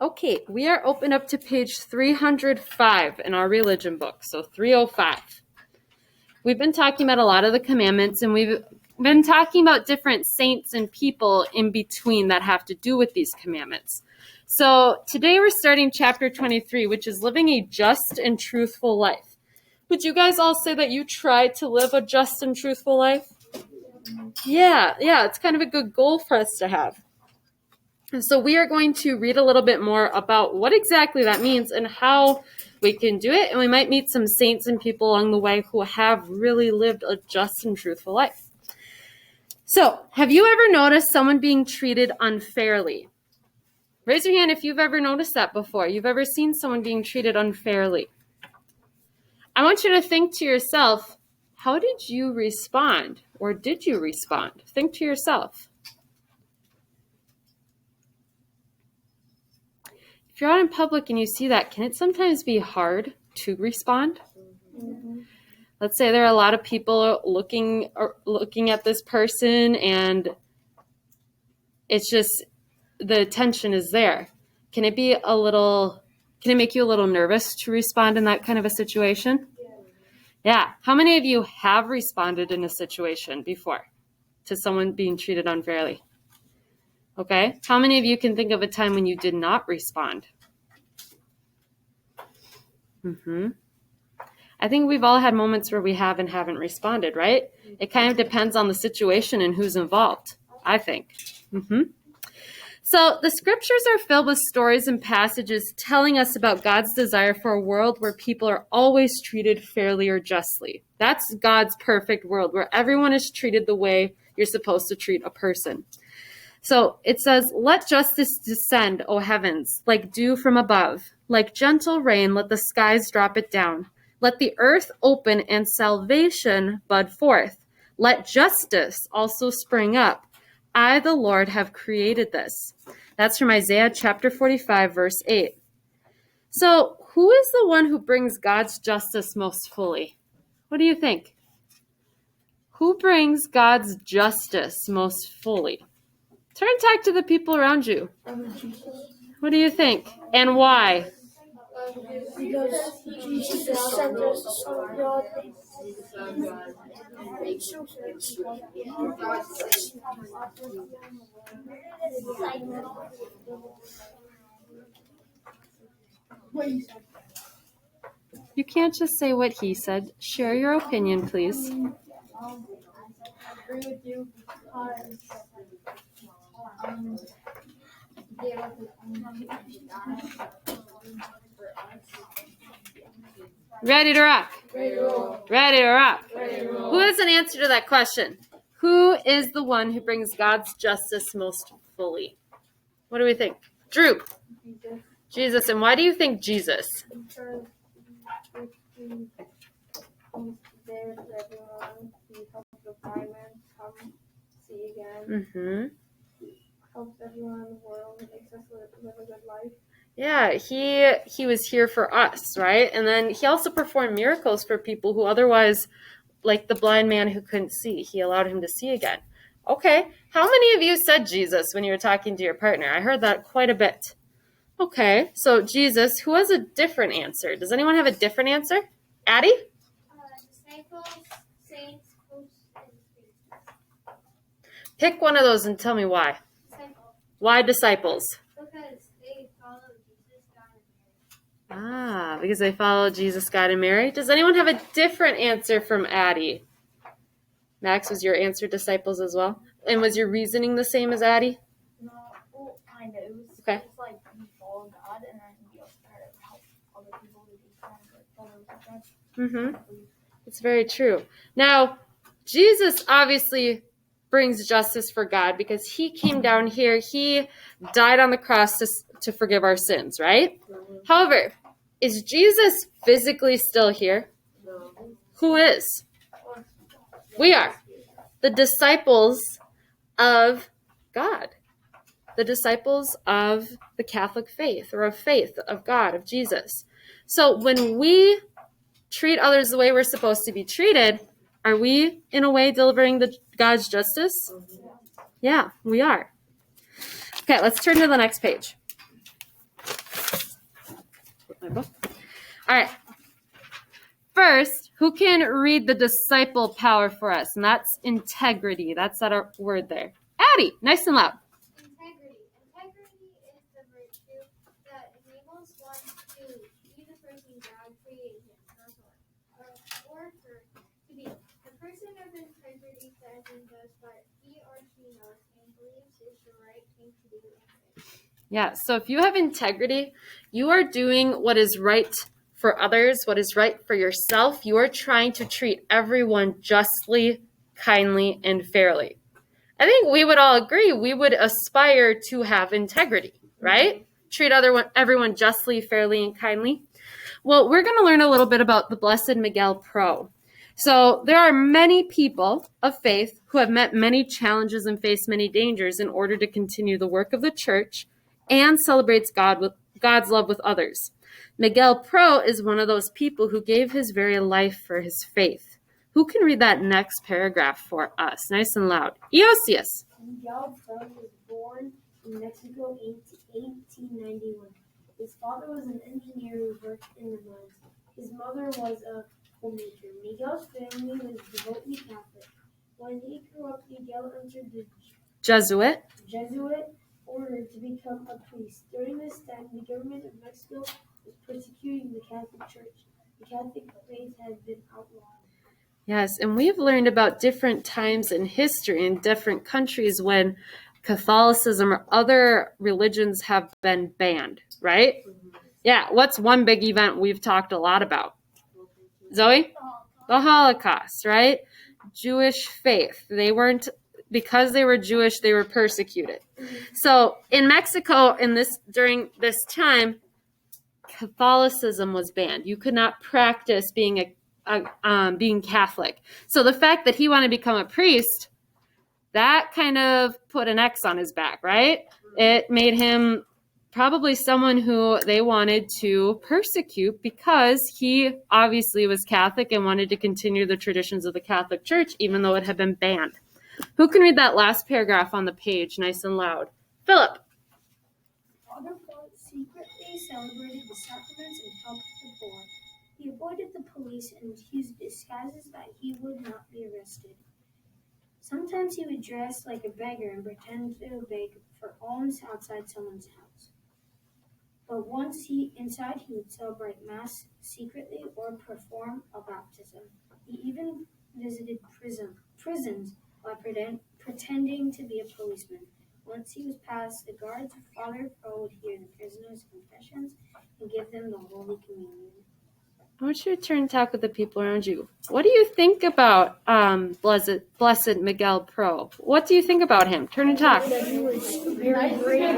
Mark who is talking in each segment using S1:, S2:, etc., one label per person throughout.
S1: Okay, we are open up to page 305 in our religion book, so 305. We've been talking about a lot of the commandments, and we've been talking about different saints and people in between that have to do with these commandments. So today we're starting chapter 23, which is living a just and truthful life. Would you guys all say that you try to live a just and truthful life? Yeah, it's kind of a good goal for us to have. And so we are going to read a little bit more about what exactly that means and how we can do it. And we might meet some saints and people along the way who have really lived a just and truthful life. So, have you ever noticed someone being treated unfairly? Raise your hand if you've ever noticed that before. You've ever seen someone being treated unfairly. I want you to think to yourself, how did you respond? Or did you respond? Think to yourself. If you're out in public and you see that, can it sometimes be hard to respond? Mm-hmm. Let's say there are a lot of people looking at this person, and it's just the tension is there. Can it make you a little nervous to respond in that kind of a situation? Yeah. How many of you have responded in a situation before to someone being treated unfairly? Okay. How many of you can think of a time when you did not respond? I think we've all had moments where we have and haven't responded, right? It kind of depends on the situation and who's involved, I think. So the scriptures are filled with stories and passages telling us about God's desire for a world where people are always treated fairly or justly. That's God's perfect world where everyone is treated the way you're supposed to treat a person. So it says, let justice descend, O heavens, like dew from above. Like gentle rain, let the skies drop it down. Let the earth open and salvation bud forth. Let justice also spring up. I, the Lord, have created this. That's from Isaiah chapter 45, verse 8. So who is the one who brings God's justice most fully? What do you think? Who brings God's justice most fully? Turn and talk to the people around you. What do you think? And why?
S2: Because Jesus sent us so God.
S1: You can't just say what he said. Share your opinion, please.
S2: I agree with you because
S1: Ready to rock? Ready to rock. Who has an answer to that question? Who is the one who brings God's justice most fully? What do we think? Drew. Jesus. And why do you think Jesus?
S2: because there for everyone, he helps the firemen come see again. Helps everyone in the world, makes us live a good life.
S1: Yeah, he was here for us, right? And then he also performed miracles for people who otherwise, like the blind man who couldn't see, he allowed him to see again. Okay, how many of you said Jesus when you were talking to your partner? I heard that quite a bit. Okay, so Jesus, who has a different answer? Does anyone have a different answer? Addie?
S3: Disciples, saints, hopes, and spirits.
S1: Pick one of those and tell me why.
S3: Disciples.
S1: Why disciples?
S3: Because they follow Jesus, God, and Mary.
S1: Because they follow Jesus, God, and Mary. Does anyone have a different answer from Addie? Max, was your answer disciples as well? And was your reasoning the same as Addie?
S4: No, well, kind of. It was
S1: Okay.
S4: just like we follow God, and then we also try to help other people to be kind of like followers of God.
S1: It's very true. Now, Jesus obviously brings justice for God because he came down here. He died on the cross to forgive our sins, right? However, is Jesus physically still here?
S2: No.
S1: Who is? We are. The disciples of God. The disciples of the Catholic faith or of faith of God, of Jesus. So when we treat others the way we're supposed to be treated, are we, in a way, delivering God's justice? Yeah, we are. Okay, let's turn to the next page. my book. All right. First, who can read the disciple power for us? And that's integrity. That's that word there. Addie, nice and loud.
S3: Integrity. Integrity is the virtue that enables one to be the person God created him or her to be. A person of integrity says and does what he or she knows and believes is the right thing to do.
S1: Yeah, so if you have integrity, you are doing what is right for others, what is right for yourself. You are trying to treat everyone justly, kindly, and fairly. I think we would all agree we would aspire to have integrity, right? Treat everyone justly, fairly, and kindly. Well, we're going to learn a little bit about the Blessed Miguel Pro. So there are many people of faith who have met many challenges and faced many dangers in order to continue the work of the church and celebrates God's love with others. Miguel Pro is one of those people who gave his very life for his faith. Who can read that next paragraph for us? Nice and loud. Eosius.
S5: Miguel Pro was born in Mexico in 1891. His father was an engineer who worked in the mines. His mother was a homemaker. Miguel's family was devotedly Catholic. When he grew up, Miguel entered the
S1: Jesuit
S5: order to become a priest. During this time, the government of Mexico was persecuting the Catholic Church. The Catholic faith had been outlawed.
S1: Yes, and we've learned about different times in history in different countries when Catholicism or other religions have been banned, right? Yeah, what's one big event we've talked a lot about? Zoe? The Holocaust, right? Jewish faith. Because they were Jewish, they were persecuted. So in Mexico, during this time, Catholicism was banned. You could not practice being Catholic. So the fact that he wanted to become a priest, that kind of put an X on his back, right? It made him probably someone who they wanted to persecute because he obviously was Catholic and wanted to continue the traditions of the Catholic Church, even though it had been banned. Who can read that last paragraph on the page nice and loud? Philip.
S5: Father Pro secretly celebrated the sacraments and helped the poor. He avoided the police and used disguises that he would not be arrested. Sometimes he would dress like a beggar and pretend to beg for alms outside someone's house. But once inside, he would celebrate Mass secretly or perform a baptism. He even visited prisons by pretending to be a policeman. Once he was past the guards, Father Pro would hear the prisoners' confessions and give them the Holy Communion.
S1: I want you to turn and talk with the people around you. What do you think about Blessed Miguel Pro? What do you think about him? Turn and talk.
S5: He was very brave.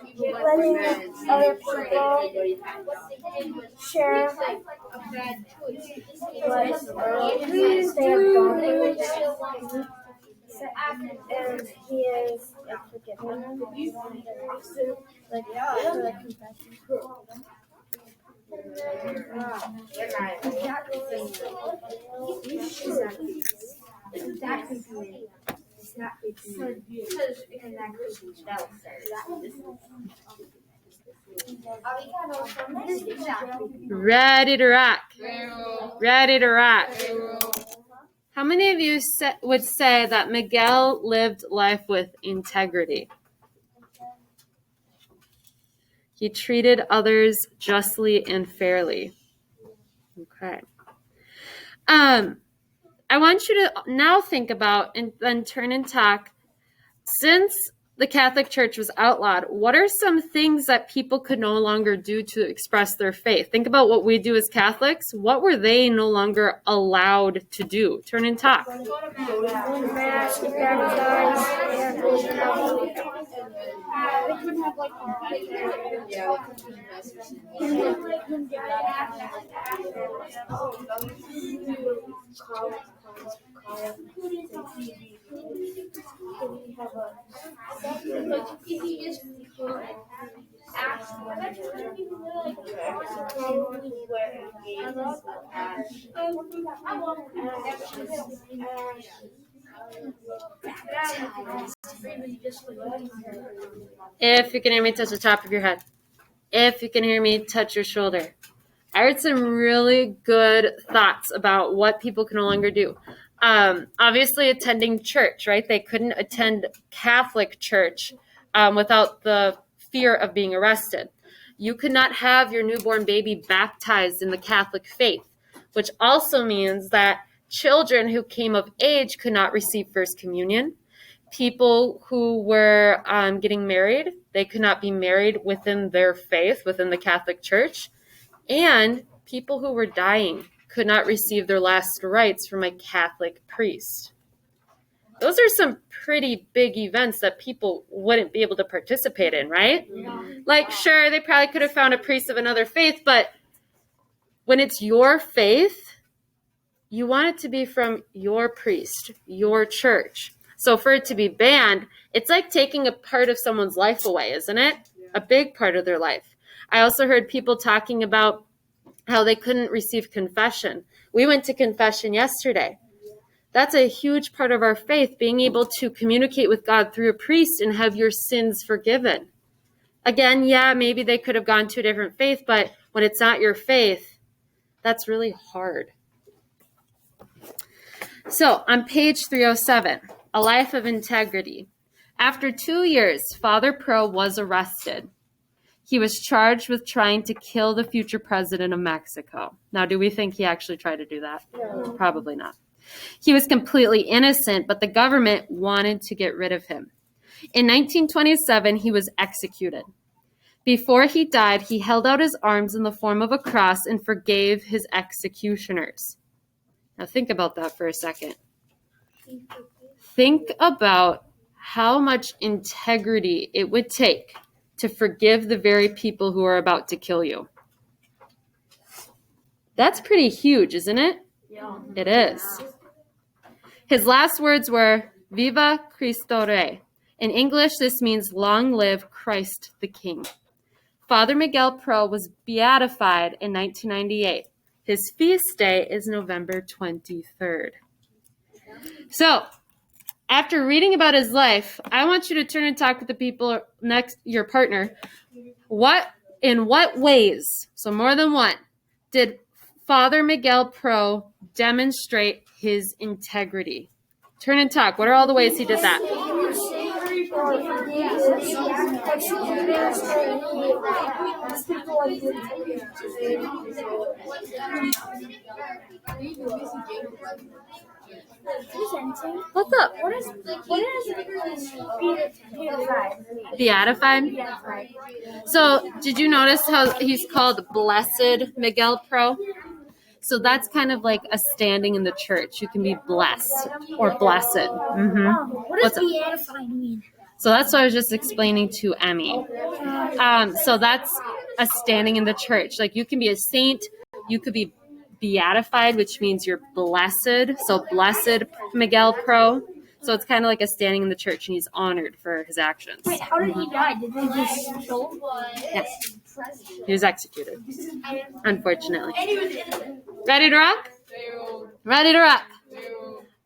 S5: He's letting other people share what they have gone through, and he is forgiving them.
S1: Ready to rock. Ready to rock. How many of you would say that Miguel lived life with integrity? He treated others justly and fairly. Okay. I want you to now think about and then turn and talk. Since the Catholic Church was outlawed, what are some things that people could no longer do to express their faith? Think about what we do as Catholics. What were they no longer allowed to do? Turn and talk. If you can hear me, touch the top of your head. If you can hear me, touch your shoulder. I heard some really good thoughts about what people can no longer do. Obviously, attending church, right? They couldn't attend Catholic church without the fear of being arrested. You could not have your newborn baby baptized in the Catholic faith, which also means that children who came of age could not receive First Communion. People who were getting married, they could not be married within their faith, within the Catholic Church. And people who were dying could not receive their last rites from a Catholic priest. Those are some pretty big events that people wouldn't be able to participate in, right? Yeah. Like, sure, they probably could have found a priest of another faith, but when it's your faith, you want it to be from your priest, your church. So for it to be banned, it's like taking a part of someone's life away, isn't it? Yeah. A big part of their life. I also heard people talking about how they couldn't receive confession. We went to confession yesterday. That's a huge part of our faith, being able to communicate with God through a priest and have your sins forgiven. Again, yeah, maybe they could have gone to a different faith, but when it's not your faith, that's really hard. So on page 307, A Life of Integrity. After 2 years, Father Pro was arrested. He was charged with trying to kill the future president of Mexico. Now, do we think he actually tried to do that? No. Probably not. He was completely innocent, but the government wanted to get rid of him. In 1927, he was executed. Before he died, he held out his arms in the form of a cross and forgave his executioners. Now, think about that for a second. Think about how much integrity it would take to forgive the very people who are about to kill you. That's pretty huge, isn't it? Yeah. It is. His last words were, "Viva Cristo Rey." In English, this means "Long live Christ the King." Father Miguel Pro was beatified in 1998. His feast day is November 23rd. So, after reading about his life, I want you to turn and talk with the people next, your partner. In what ways, so more than one, did Father Miguel Pro demonstrate his integrity? Turn and talk. What are all the ways he did that? What's up? What is beatified? So, did you notice how he's called Blessed Miguel Pro? So that's kind of like a standing in the church. You can be blessed or blessed. Mm-hmm. What does beatified mean? So that's what I was just explaining to Emmy. So that's a standing in the church. Like you can be a saint, you could be beatified, which means you're blessed. So blessed Miguel Pro. So it's kind of like a standing in the church, and he's honored for his actions.
S5: Wait, how did he die? Did they just kill him?
S1: Yes. He was executed, unfortunately. Ready to rock? Ready to rock.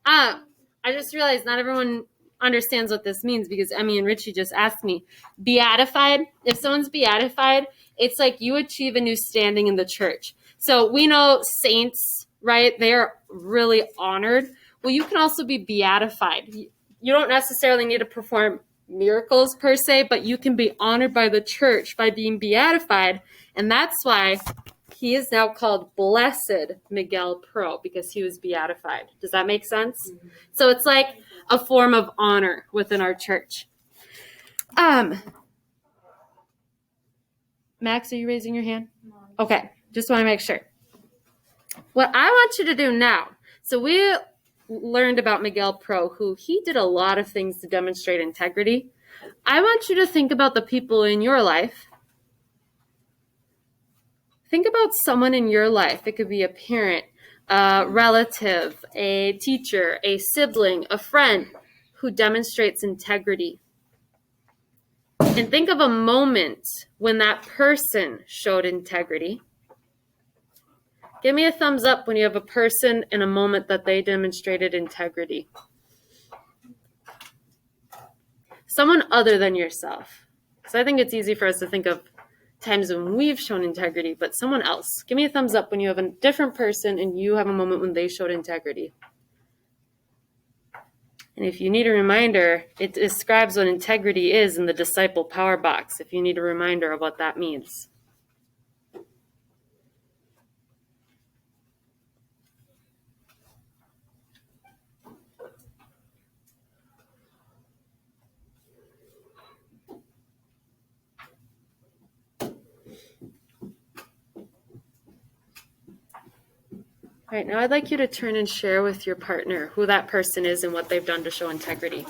S1: I just realized not everyone understands what this means because Emmy and Richie just asked me. Beatified, if someone's beatified, it's like you achieve a new standing in the church. So we know saints, right? They are really honored. Well, you can also be beatified. You don't necessarily need to perform miracles per se, but you can be honored by the church by being beatified. And that's why he is now called Blessed Miguel Pro, because he was beatified. Does that make sense? Mm-hmm. So it's like a form of honor within our church. Max, are you raising your hand? Okay, just want to make sure. What I want you to do now, so we learned about Miguel Pro, who he did a lot of things to demonstrate integrity. I want you to think about the people in your life. Think about someone in your life. It could be a parent, a relative, a teacher, a sibling, a friend who demonstrates integrity. And think of a moment when that person showed integrity. Give me a thumbs up when you have a person in a moment that they demonstrated integrity. Someone other than yourself. So I think it's easy for us to think of times when we've shown integrity, but someone else. Give me a thumbs up when you have a different person and you have a moment when they showed integrity. And if you need a reminder, it describes what integrity is in the disciple power box, if you need a reminder of what that means. All right, now I'd like you to turn and share with your partner who that person is and what they've done to show integrity.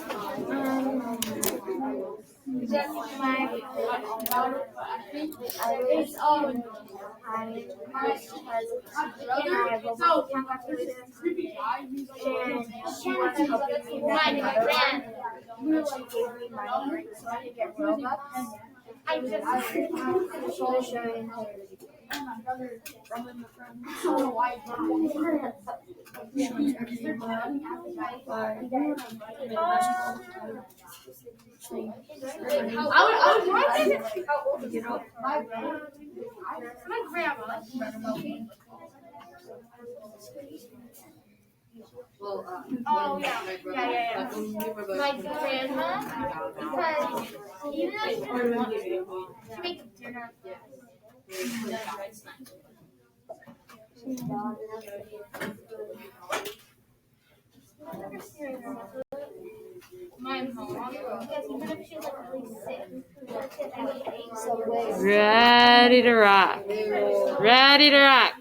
S3: My grandma, because even though she doesn't want to, she makes dinner. My mom, because even if she's like really sick,
S1: Ready to rock. Ready to rock.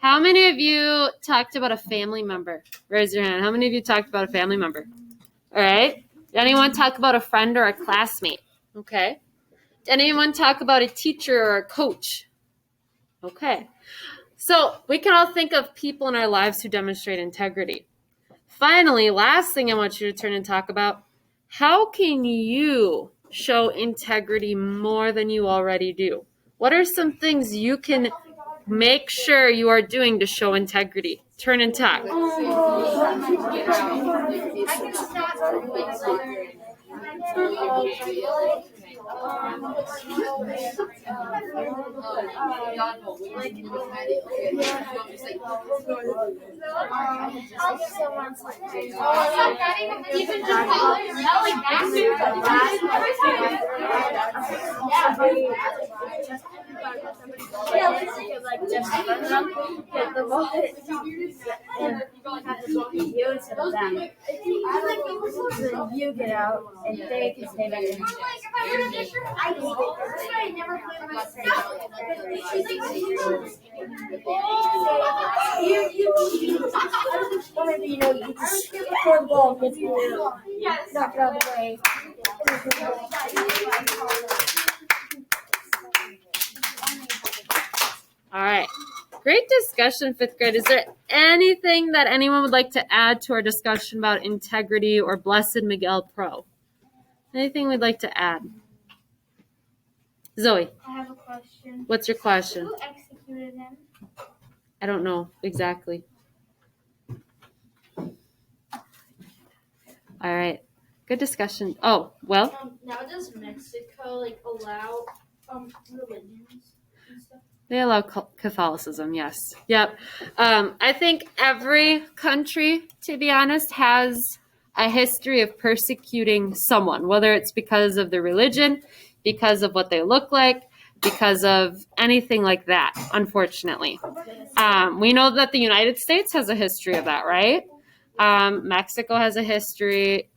S1: How many of you talked about a family member? Raise your hand. How many of you talked about a family member? All right. Did anyone talk about a friend or a classmate? Okay. Did anyone talk about a teacher or a coach? Okay. So we can all think of people in our lives who demonstrate integrity. Finally, last thing I want you to turn and talk about, how can you show integrity more than you already do? What are some things you can make sure you are doing to show integrity? Turn and talk.
S6: You get out and they can stay back in. Whenever you know you just throw the ball and knock it out of the way.
S1: All right. Great discussion, fifth grade. Is there anything that anyone would like to add to our discussion about integrity or Blessed Miguel Pro? Anything we'd like to add? Zoe,
S3: I have a question.
S1: what's your question?
S3: Who executed him?
S1: I don't know exactly. All right. Good discussion. Oh, well.
S4: Now does Mexico allow religions and stuff?
S1: They allow Catholicism, yes. Yep. I think every country, to be honest, has a history of persecuting someone, whether it's because of their religion, because of what they look like, because of anything like that, unfortunately. We know that the United States has a history of that, right? Mexico has a history.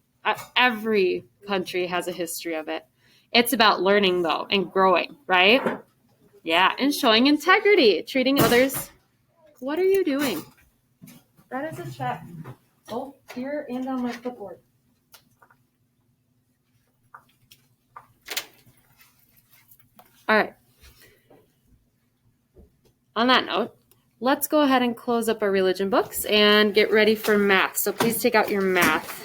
S1: Every country has a history of it. It's about learning, though, and growing, right? Yeah, and showing integrity, treating others. What are you doing? That is a check, both here and on my clipboard. All right. On that note, let's go ahead and close up our religion books and get ready for math. So please take out your math.